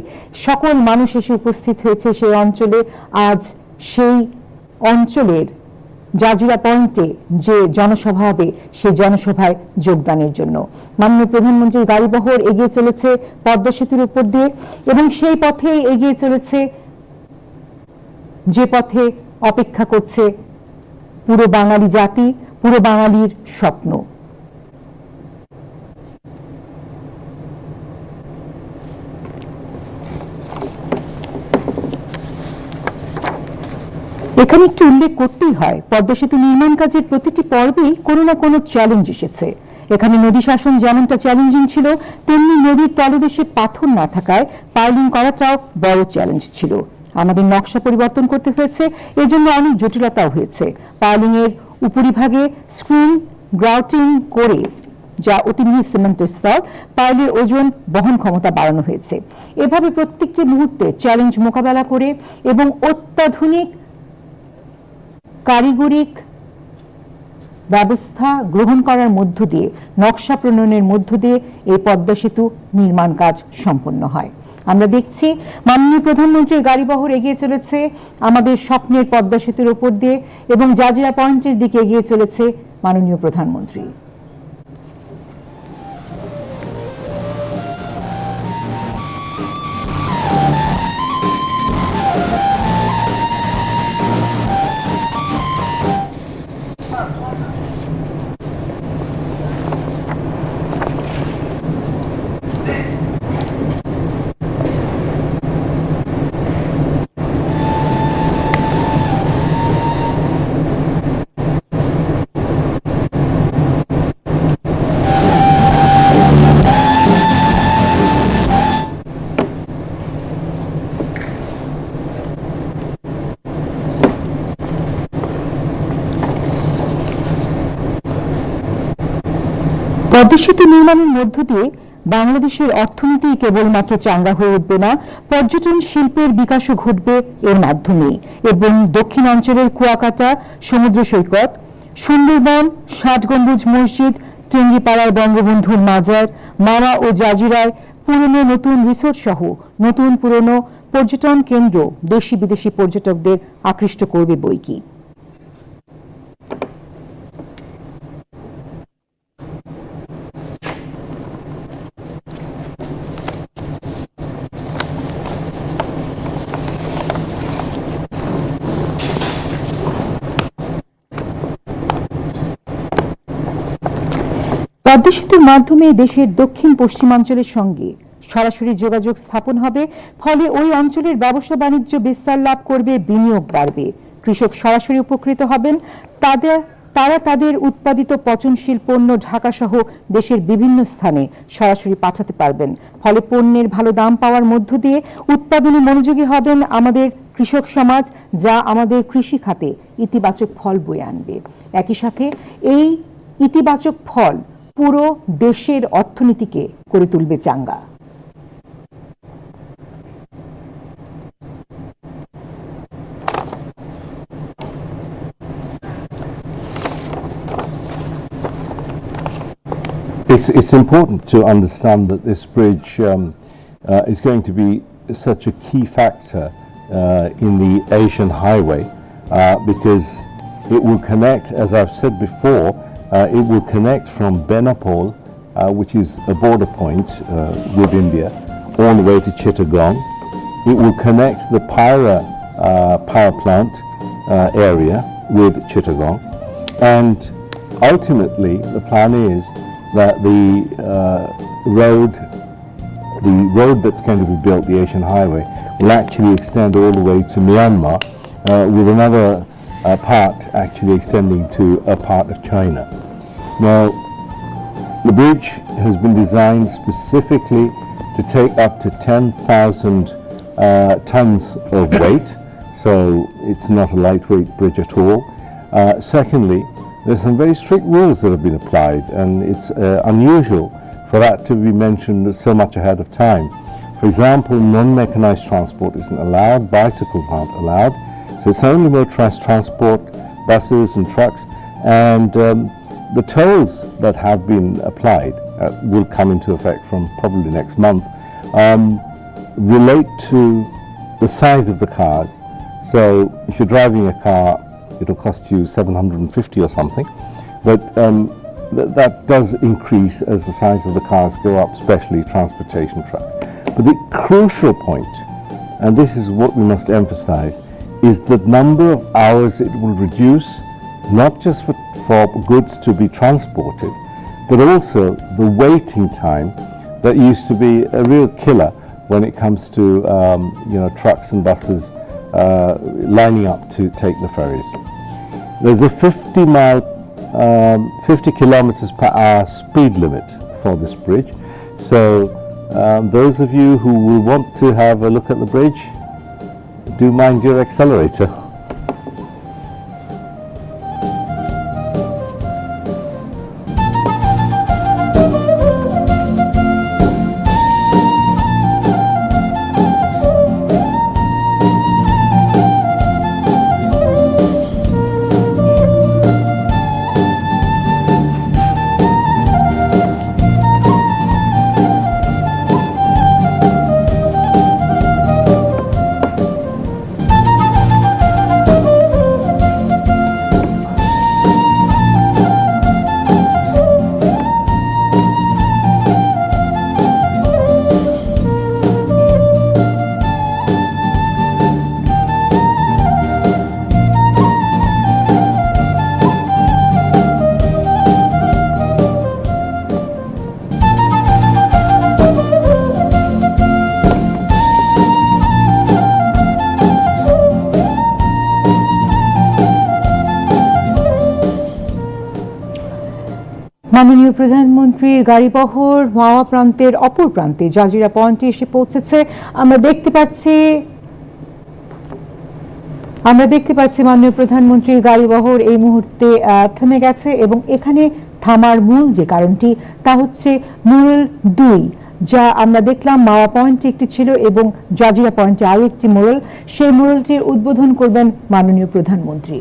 সকল মানুষ এসে উপস্থিত হয়েছে সেই অঞ্চলে। আজ সেই অঞ্চলের জাজিরা পয়েন্টে যে জনসভা হবে সেই জনসভায় যোগদানের জন্য মাননীয় প্রধানমন্ত্রীর গাড়িবহর এগিয়ে চলেছে পদ্মা সেতুর উপর দিয়ে, এবং সেই পথেই এগিয়ে চলেছে যে পথে অপেক্ষা করছে পুরো বাঙালি জাতি, পুরো বাঙালির স্বপ্ন। এখানে একটু উল্লেখ করতেই হয়, পদ্মা সেতু নির্মাণ কাজের প্রতিটি পর্বেই কোনো না কোনো চ্যালেঞ্জ এসেছে। এখানে নদী শাসন যেমনটা চ্যালেঞ্জিং ছিল, তেমনি নদীর তলদেশে পাথর না থাকায় পাইলিং করাটাও বড় চ্যালেঞ্জ ছিল। আমাদের নকশা পরিবর্তন করতে হয়েছে, এজন্য অনেক জটিলতাও হয়েছে। পাইলিং এর উপরিভাগে স্ক্রিন গ্রাউটিং করে, যা অতি মিহি সিমেন্টের স্তর, পাইলের ওজন বহন ক্ষমতা বাড়ানো হয়েছে। এভাবে প্রত্যেকটি মুহূর্তে চ্যালেঞ্জ মোকাবেলা করে এবং অত্যাধুনিক কারিগরিক ব্যবস্থা গ্রহণ করার মধ্য দিয়ে, নকশা প্রণয়নের মধ্য দিয়ে এই পদ্মা সেতু নির্মাণ কাজ সম্পন্ন হয়। আমরা দেখছি মাননীয় প্রধানমন্ত্রীর গাড়িবহর এগিয়ে চলেছে আমাদের স্বপ্নের পদ্মা সেতুর উপর দিয়ে, এবং জাজিরা পয়েন্টের দিকে এগিয়ে চলেছে মাননীয় প্রধানমন্ত্রী। পদ্মা সেতু নির্মাণের মধ্য দিয়ে বাংলাদেশের অর্থনীতি কেবলমাত্র চাঙ্গা হয়ে উঠবে না, পর্যটন শিল্পের বিকাশও ঘটবে এর মাধ্যমে। এবং দক্ষিণাঞ্চলের কুয়াকাটা সমুদ্র সৈকত, সুন্দরবন, ৬০ গম্বুজ মসজিদ, টেঙ্গিপাড়ার বঙ্গবন্ধুর মাজার, মাওয়া ও জাজিরায় পুরনো নতুন রিসোর্ট সহ নতুন পুরনো পর্যটন কেন্দ্র দেশি বিদেশি পর্যটকদের আকৃষ্ট করবে বইকি। পদ্মা সেতুর মাধ্যমে দেশের দক্ষিণ পশ্চিমাঞ্চলের সঙ্গে সরাসরি যোগাযোগ স্থাপন হবে, ফলে ওই অঞ্চলের ব্যবসা বাণিজ্য বিস্তার লাভ করবে, বিনিয়োগ বাড়বে, কৃষক সরাসরি উপকৃত হবেন, তারা তাদের উৎপাদিত পচনশীল পণ্য ঢাকা সহ দেশের বিভিন্ন স্থানে সরাসরি পাঠাতে পারবেন। ফলে পণ্যের ভালো দাম পাওয়ার মধ্য দিয়ে উৎপাদনে মনোযোগী হবেন আমাদের কৃষক সমাজ, যা আমাদের কৃষি খাতে ইতিবাচক ফল বয়ে আনবে। একই সাথে এই ইতিবাচক ফল পুরো দেশের অর্থনীতিকে করে তুলবে চাঙ্গা। It's important to understand that this bridge is going to be such a key factor in the Asian highway because it will connect, as I've said before, it will connect from Benapole, which is a border point with India, all the way to Chittagong. It will connect the Pyra power plant area with Chittagong, and ultimately the plan is that the road that's going to be built, the Asian Highway, will actually extend all the way to Myanmar, with another part actually extending to a part of China. Now, the bridge has been designed specifically to take up to 10,000 tons of weight, so it's not a lightweight bridge at all. Secondly, there's some very strict rules that have been applied, and it's unusual for that to be mentioned so much ahead of time. For example, non-mechanized transport isn't allowed, bicycles aren't allowed, so it's only motorized transport, buses and trucks, and the tolls that have been applied will come into effect from probably next month, relate to the size of the cars. So if you're driving a car, it'll cost you $750 or something, but that does increase as the size of the cars go up, especially transportation trucks. But the crucial point, and this is what we must emphasize, is the number of hours it will reduce, not just for goods to be transported, but also the waiting time that used to be a real killer when it comes to trucks and buses lining up to take the ferries. There's a 50 kilometers per hour speed limit for this bridge, so those of you who will want to have a look at the bridge, do mind your accelerator. মাননীয় প্রধানমন্ত্রীর গাড়িবহর মাওয়া প্রান্তের অপর প্রান্তে Jazeera পয়েন্টে এসে পৌঁছেছে। আমরা দেখতে পাচ্ছি মাননীয় প্রধানমন্ত্রীর গাড়িবহর এই মুহূর্তে থেমে গেছে, এবং এখানে থামার মূল যে কারণটি তা হচ্ছে মুরাল 2, যা আমরা দেখলাম মাওয়া পয়েন্টে একটি ছিল এবং জাজিরা পয়েন্টে আরো একটি মুরাল। সেই মুরালটির উদ্বোধন করবেন মাননীয় প্রধানমন্ত্রী।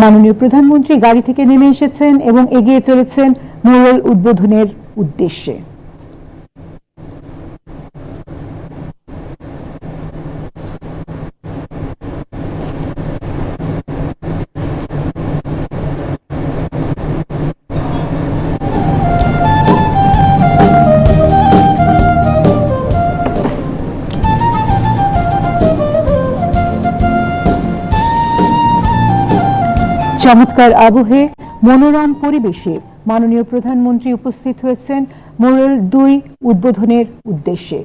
মাননীয় প্রধানমন্ত্রী গাড়ি থেকে নেমে এসেছেন এবং এগিয়ে চলেছেন মুরাল উদ্বোধনের উদ্দেশ্যে। চমৎকার আবহে মনোরম পরিবেশে মাননীয় প্রধানমন্ত্রী উপস্থিত হয়েছেন মুরাল 2 উদ্বোধনের উদ্দেশ্যে।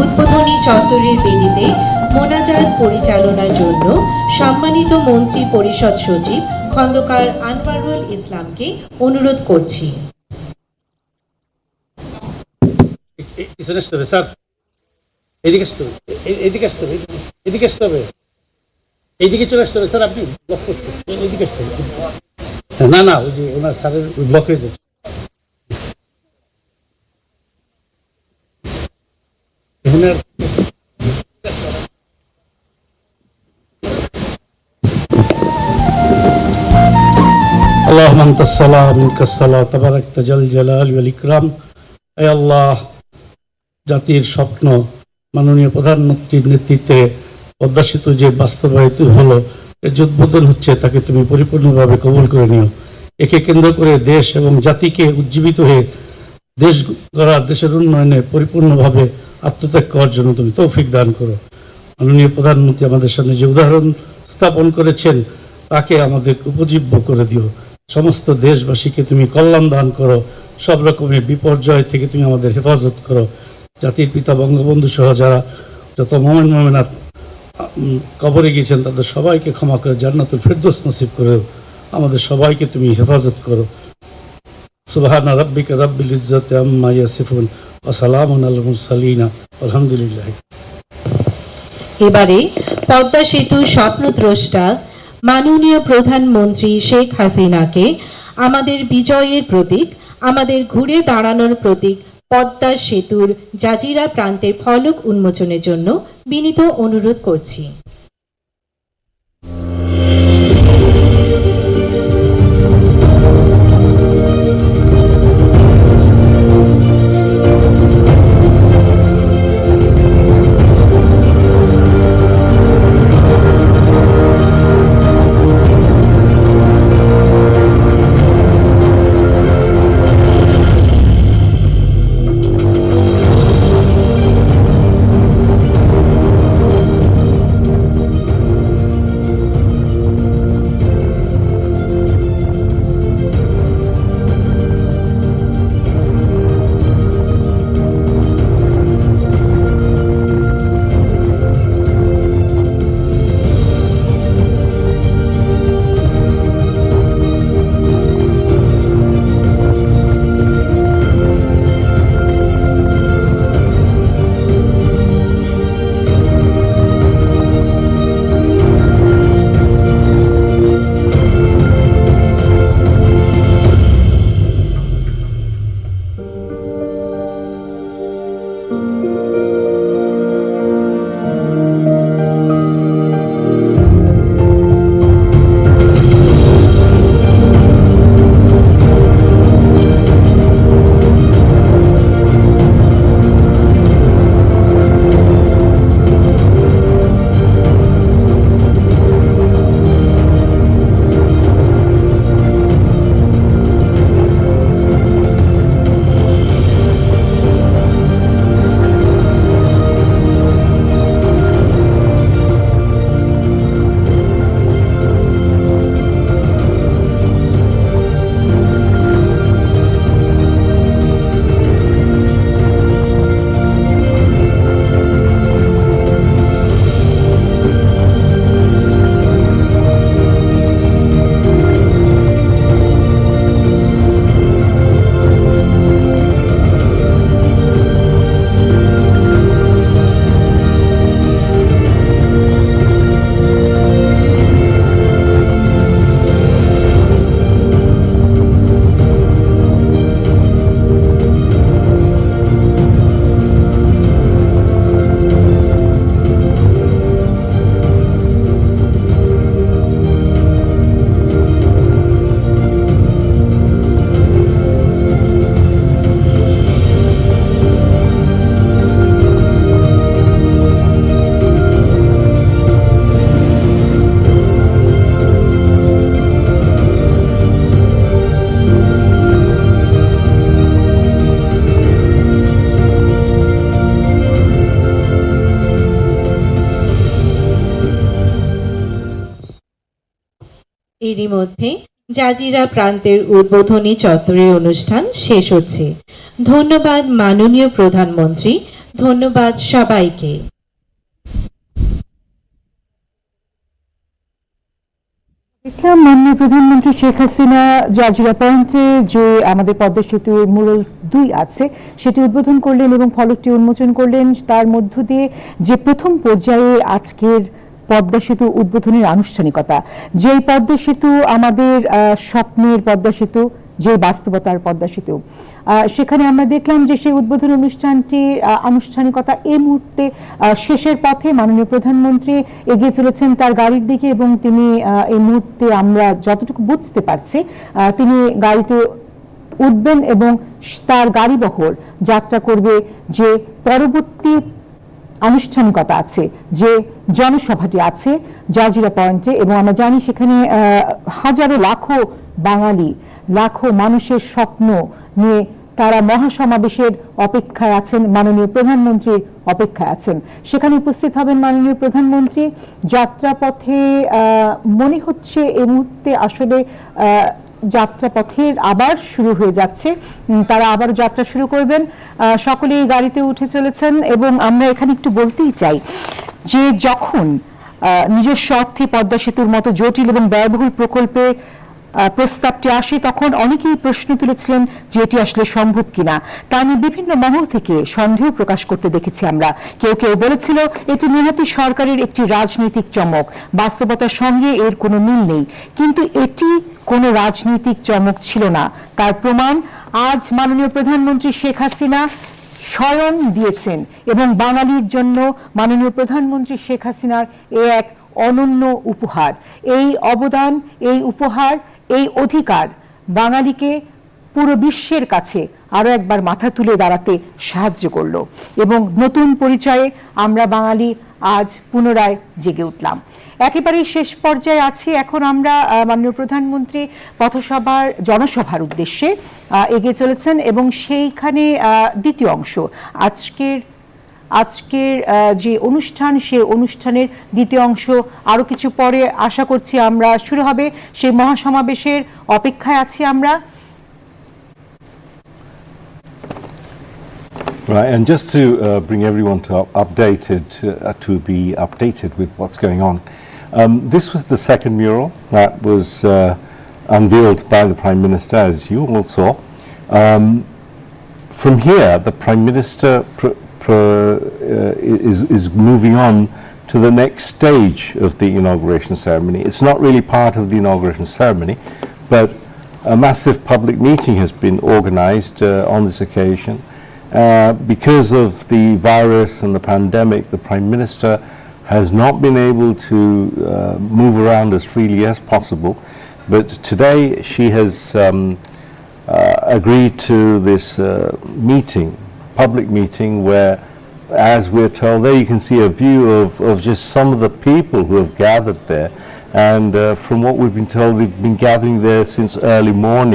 উদ্বোধনী চত্বরের বেদিতে মোনাজাত পরিচালনার জন্য সম্মানিত মন্ত্রী পরিষদ সচিব খন্দকার আনোয়ারুল ইসলামকে অনুরোধ করছি। স্যার এদিকে আসতে হবে, এইদিকে চলে আসতে হবে স্যার, আপনি ব্লক করছেন, এইদিকে আসতে হবে। না না, ওই যে ওনার স্যারের ব্লক হয়ে যাচ্ছে এখানে। اللهم انت السلام منك السلام تباركت جل جلال والإكرام। اے আল্লাহ, জাতির স্বপ্ন মাননীয় প্রধানমন্ত্রীর নেতৃত্বে পদ্মা সেতু যে বাস্তবায়িত হলো, এর যে উদ্বোধন হচ্ছে, তাকে তুমি পরিপূর্ণভাবে কবুল করে নিও। একে কেন্দ্র করে দেশ এবং জাতিকে উজ্জীবিত হয়ে দেশ গড়ার, দেশের উন্নয়নে পরিপূর্ণভাবে আত্মত্যাগ করার জন্য তুমি তৌফিক দান করো। মাননীয় প্রধানমন্ত্রী আমাদের সামনে যে উদাহরণ স্থাপন করেছেন, তাকে আমাদের উপজীব্য করে দিও। সমস্ত দেশবাসীকে তুমি কল্যাণ দান করো, সব রকমের বিপর্যয় থেকে তুমি আমাদের হেফাজত করো। জাতির পিতা বঙ্গবন্ধু সহ যারা যত মোমেন মোমেনাত কবরে গিয়েছেন, তাদের সবাইকে ক্ষমা করে জান্নাতুল ফেরদৌস নসিব করে আমাদের সবাইকে তুমি হেফাজত করো। সুবহান রাব্বিকা রাব্বিল ইজ্জাতি আম্মা ইয়াসিফুন ওয়া সালামুন আলাল মুরসালিন আলহামদুলিল্লাহ। এবারে পদ্মা সেতুর স্বপ্নদ্রষ্টা মাননীয় প্রধানমন্ত্রী শেখ হাসিনাকে আমাদের বিজয়ের প্রতীক, আমাদের ঘুরে দাঁড়ানোর প্রতীক পদ্মা সেতুর জাজিরা প্রান্তের ফলক উন্মোচনের জন্য বিনীত অনুরোধ করছি। এরই মধ্যে জাজিরা প্রান্তের উদ্বোধনী চত্বরের অনুষ্ঠান শেষ হচ্ছে। ধন্যবাদ মাননীয় প্রধানমন্ত্রী, ধন্যবাদ সবাইকে। দেখলাম মাননীয় প্রধানমন্ত্রী শেখ হাসিনা জাজিরা পয়েন্টে যে আমাদের পদ্মা সেতুর মুরাল 2 আছে সেটি উদ্বোধন করলেন এবং ফলকটি উন্মোচন করলেন। তার মধ্য দিয়ে যে প্রথম পর্যায়ে আজকের পদ্মা সেতু উদ্বোধনের আনুষ্ঠানিকতা। যেই পদ্মা সেতু আমাদের স্বপ্নের পদ্মা সেতু, যে বাস্তবতার পদ্মা সেতু, সেখানে আমরা দেখলাম যে সেই উদ্বোধন অনুষ্ঠানটির আনুষ্ঠানিকতা এই মুহূর্তে শেষের পথে। মাননীয় প্রধানমন্ত্রী এগিয়ে চলেছেন তার গাড়ির দিকে এবং তিনি এই মুহূর্তে আমরা যতটুকু বুঝতে পারছি তিনি গাড়িতে উঠবেন এবং তার গাড়ি বহর যাত্রা করবে যে পরবর্তী আনুষ্ঠানিকতা আছে, যে জনসভাটি আছে জাজিরা পয়েন্টে। এবং আমরা জানি সেখানে হাজারো লাখো বাঙালি, লাখো মানুষের স্বপ্ন নিয়ে তারা মহাসমাবেশের অপেক্ষায় আছেন, মাননীয় প্রধানমন্ত্রীর অপেক্ষায় আছেন। সেখানে উপস্থিত হবেন মাননীয় প্রধানমন্ত্রী। যাত্রাপথে মনে হচ্ছে এই মুহূর্তে আসলে যাত্রাপথের আবার শুরু হয়ে যাচ্ছে, তারা আবার যাত্রা শুরু করবেন। সকলেই গাড়িতে উঠে চলেছেন এবং আমরা এখানে একটু বলতেই চাই যে যখন নিজস্ব অর্থে পদ্মা সেতুর মতো জটিল এবং ব্যয়বহুল প্রকল্পে প্রস্তাবটি আসে তখন অনেকেই প্রশ্ন তুলেছিলেন যে এটি আসলে সম্ভব কিনা। তা নিয়ে বিভিন্ন মহল থেকে সন্দেহ প্রকাশ করতে দেখেছি আমরা। কেউ কেউ বলেছিল এটি নিহাতি সরকারের একটি রাজনৈতিক চমক, বাস্তবতার সঙ্গে এর কোনো মিল নেই। কিন্তু এটি কোনো রাজনৈতিক চমক ছিল না। তার প্রমাণ আজ মাননীয় প্রধানমন্ত্রী শেখ হাসিনা স্বয়ং দিয়েছেন এবং বাঙালির জন্য মাননীয় প্রধানমন্ত্রী শেখ হাসিনার এ এক অনন্য উপহার। এই অবদান, এই উপহার, এই অধিকার বাঙালিকে পুরো বিশ্বের কাছে আরো একবার মাথা তুলে দাঁড়াতে সাহায্য করলো এবং নতুন পরিচয়ে আমরা বাঙালি আজ পুনরায় জেগে উঠলাম। একেবারেই শেষ পর্যায়ে আছি এখন আমরা। মাননীয় প্রধানমন্ত্রী পথসভার জনসভার উদ্দেশ্যে এগিয়ে চলেছেন এবং সেইখানে দ্বিতীয় অংশ আজকের যে অনুষ্ঠান, সেই অনুষ্ঠানের দ্বিতীয় অংশ আরো কিছু পরে আশা করছি আমরা শুরু হবে। সেই মহাসমাবেশের অপেক্ষায় আছি আমরা। Right, and just to bring everyone to be updated with what's going on. This was the second mural that was unveiled by the Prime Minister, as you all saw. From here, the Prime Minister is moving on to the next stage of the inauguration ceremony. It's not really part of the inauguration ceremony, but a massive public meeting has been organized on this occasion. Because of the virus and the pandemic, the Prime Minister has not been able to move around as freely as possible, but today she has agreed to this public meeting where, as we're told, there you can see a view of just some of the people who have gathered there, and from what we've been told, they've been gathering there since early morning.